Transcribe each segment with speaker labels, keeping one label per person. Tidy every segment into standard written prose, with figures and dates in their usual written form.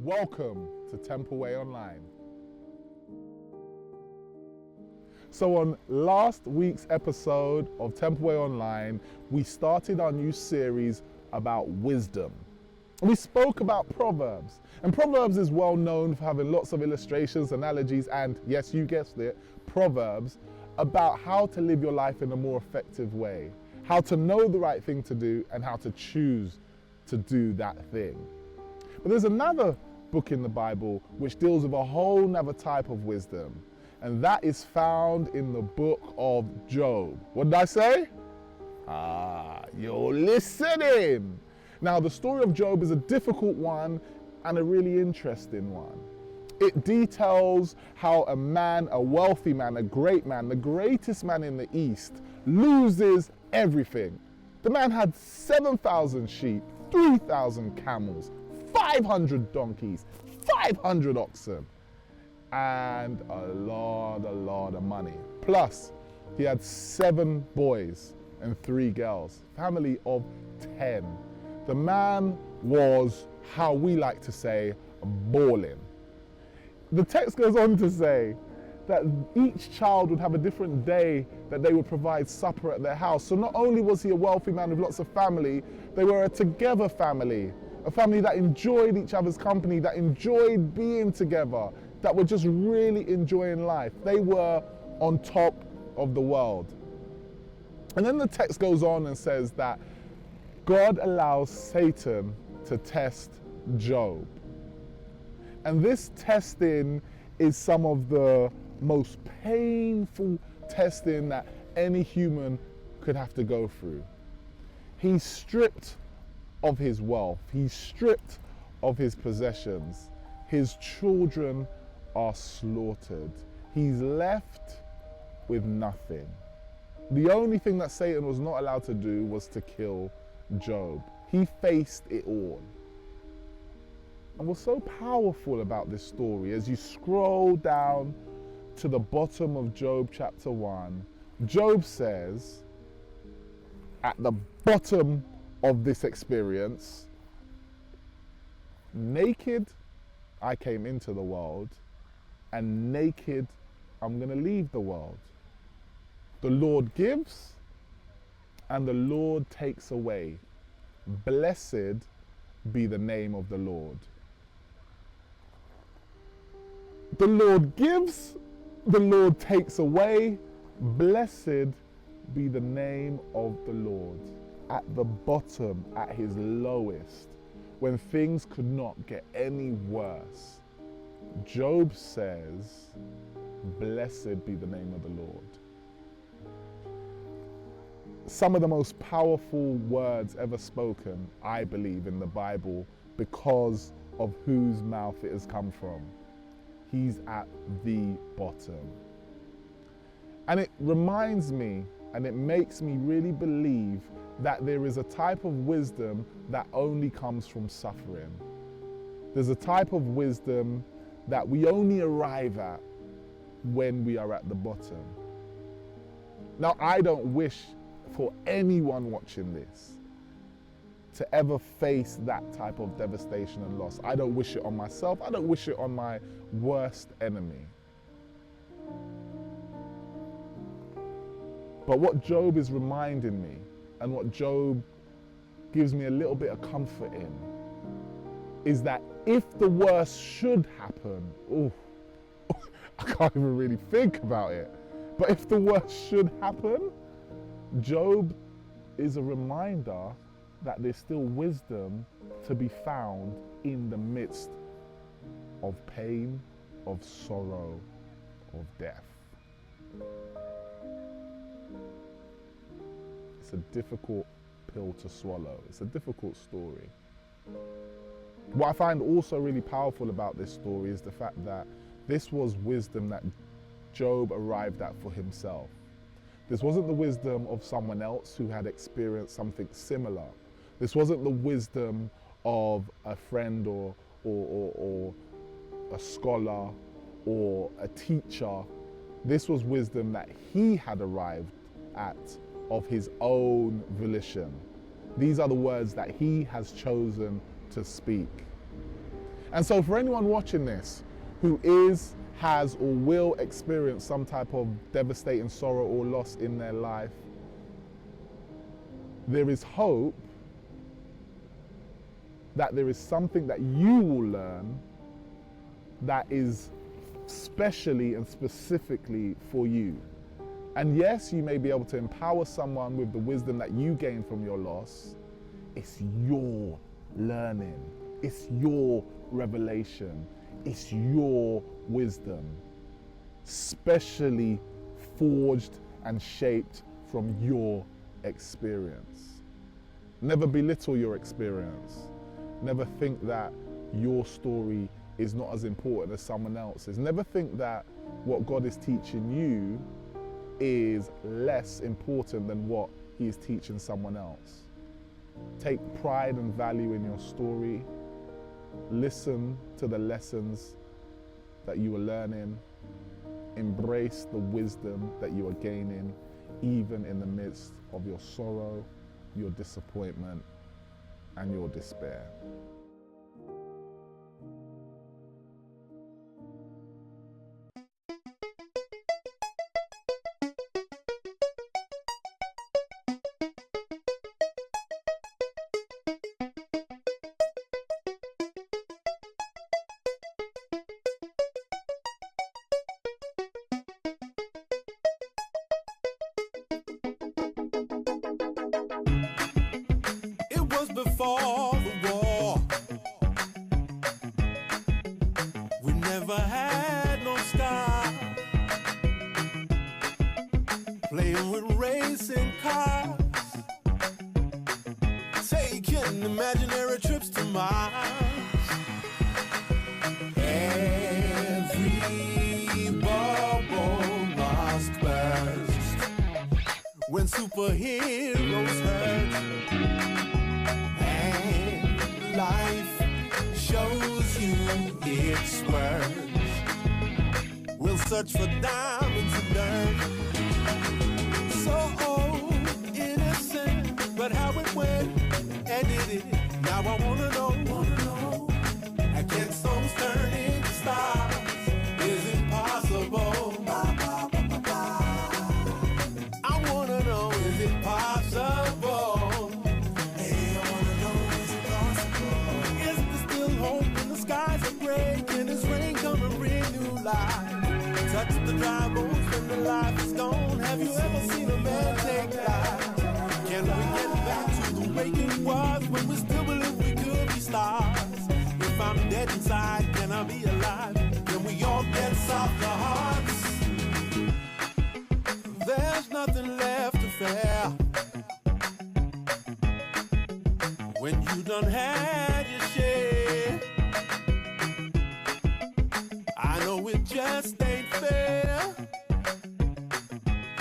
Speaker 1: Welcome to Temple Way Online. So on last week's episode of Temple Way Online, we started our new series about wisdom. We spoke about Proverbs. And Proverbs is well known for having lots of illustrations, analogies, and yes, you guessed it, Proverbs about how to live your life in a more effective way, how to know the right thing to do and how to choose to do that thing. But there's another book in the Bible which deals with a whole nother type of wisdom, and that is found in the book of Job. What did I say? You're listening. Now, the story of Job is a difficult one and a really interesting one. It details how a man, a wealthy man, a great man, the greatest man in the East, loses everything. The man had 7,000 sheep, 3,000 camels, 500 donkeys, 500 oxen, and a lot of money. Plus, he had 7 boys and 3 girls, family of 10. The man was, how we like to say, balling. The text goes on to say that each child would have a different day that they would provide supper at their house. So not only was he a wealthy man with lots of family, they were a together family, a family that enjoyed each other's company, that enjoyed being together, that were just really enjoying life. They were on top of the world. And then the text goes on and says that God allows Satan to test Job. And this testing is some of the most painful testing that any human could have to go through. He's stripped of his wealth. He's stripped of his possessions. His children are slaughtered. He's left with nothing. The only thing that Satan was not allowed to do was to kill Job. He faced it all. And what's so powerful about this story, as you scroll down to the bottom of Job chapter 1, Job says, at the bottom of this experience, naked I came into the world, and naked I'm going to leave the world. The Lord gives, and the Lord takes away. Blessed be the name of the Lord. The Lord gives, the Lord takes away. Blessed be the name of the Lord. At the bottom, at his lowest, when things could not get any worse, Job says, blessed be the name of the Lord. Some of the most powerful words ever spoken, I believe, in the Bible because of whose mouth it has come from. He's at the bottom. And it reminds me, and it makes me really believe that there is a type of wisdom that only comes from suffering. There's a type of wisdom that we only arrive at when we are at the bottom. Now, I don't wish for anyone watching this to ever face that type of devastation and loss. I don't wish it on myself. I don't wish it on my worst enemy. But what Job is reminding me, and what Job gives me a little bit of comfort in, is that if the worst should happen, I can't even really think about it, but if the worst should happen, Job is a reminder that there's still wisdom to be found in the midst of pain, of sorrow, of death. It's a difficult pill to swallow. It's a difficult story. What I find also really powerful about this story is the fact that this was wisdom that Job arrived at for himself. This wasn't the wisdom of someone else who had experienced something similar. This wasn't the wisdom of a friend or a scholar or a teacher. This was wisdom that he had arrived at of his own volition. These are the words that he has chosen to speak. And so for anyone watching this who is, has, or will experience some type of devastating sorrow or loss in their life, there is hope that there is something that you will learn that is specially and specifically for you. And yes, you may be able to empower someone with the wisdom that you gain from your loss. It's your learning. It's your revelation. It's your wisdom, specially forged and shaped from your experience. Never belittle your experience. Never think that your story is not as important as someone else's. Never think that what God is teaching you is less important than what He is teaching someone else. Take pride and value in your story. Listen to the lessons that you are learning. Embrace the wisdom that you are gaining, even in the midst of your sorrow, your disappointment, and your despair.
Speaker 2: Before the war, we never had no sky, playing with racing cars, taking imaginary trips to Mars. Every bubble must burst when superheroes hurt. Life shows you its worth. We'll search for diamonds in dirt. So innocent, but how it went and did it. Now I wanna know. Can stones turn into stars? Is it possible? I wanna know, is it possible? Touch the dry bones when the life is gone. Have you ever seen a man take life? Can we get back to the way it was when we still believe we could be stars? If I'm dead inside, can I be alive? Can we all get softer hearts? There's nothing left to fear when you done had your share. I know it just ain't fair,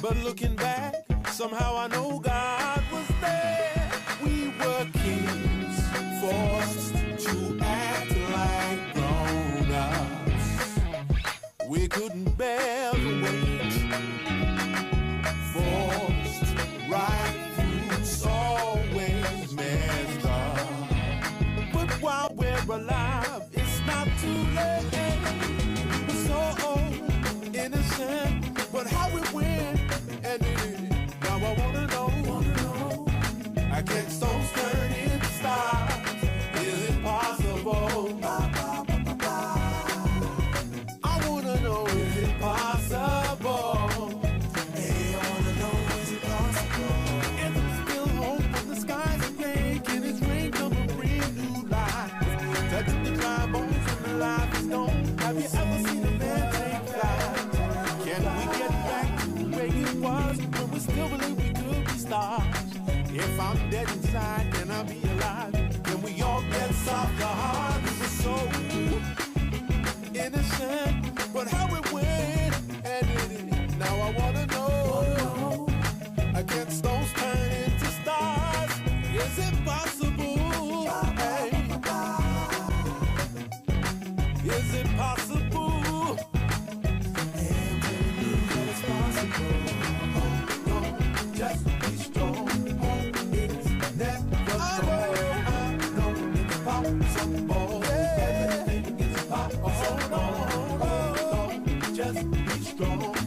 Speaker 2: but looking back, somehow I know God was there. We were kids, forced to act like grown-ups. We couldn't bear the weight, forced right throughs always messed up. But while we're alive, it's not too late. Innocent, but how it went and it. Now I wanna know. I can't stones turn into stars. Is it possible? I wanna know, is it possible? Hey, I wanna know, is it possible? Is there still hope when the skies are gray? Can its rain come and bring new life? Touching the dry bones when the life is gone. Have you ever seen a man take flight? Can we get back to the way it was when we still believe we could be stars? If I'm dead inside, can I be alive? Can we all get softer hearts? We were so innocent, but how it went and it. Now I wanna know. Can stones turn into stars? Is it possible? Hey. Is it possible? Just be strong. It's never wrong. I know it's possible. Everything just be strong.